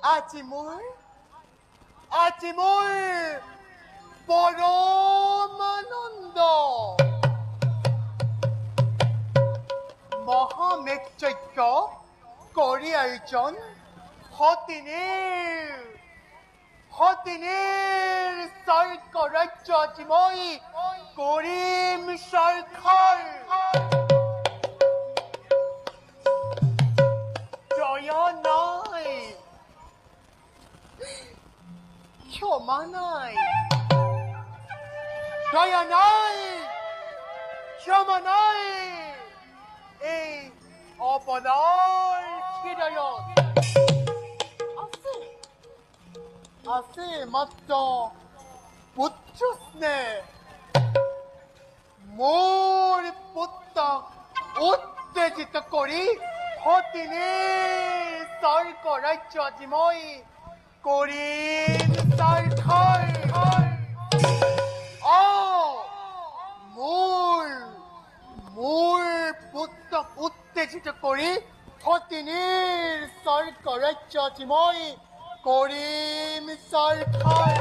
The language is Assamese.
আজি মোৰ পৰম আনন্দ মহামেঘযজ্ঞ কৰি আয়োজন সতিনীৰ স্বৰ্গৰাজ্য আজি মই কৰিম স্বাক্ষৰ দয়া নাই ক্ষমা নাই দয়া নাই ক্ষমা নাই এই অপদাৰ হৃদয়ত আছে মাত্ৰ পুত্ৰ স্নেহ মোৰ পুত্ৰক উত্তেজিত কৰি সতিনীৰ স্বৰ্গৰাজ্য আজি মই কৰিম স্বাক্ষৰ মোৰ পুত্ৰক উত্তেজিত কৰি সতিনীৰ স্বৰ্গৰাজ্য আজি মই কৰিম স্বাক্ষৰ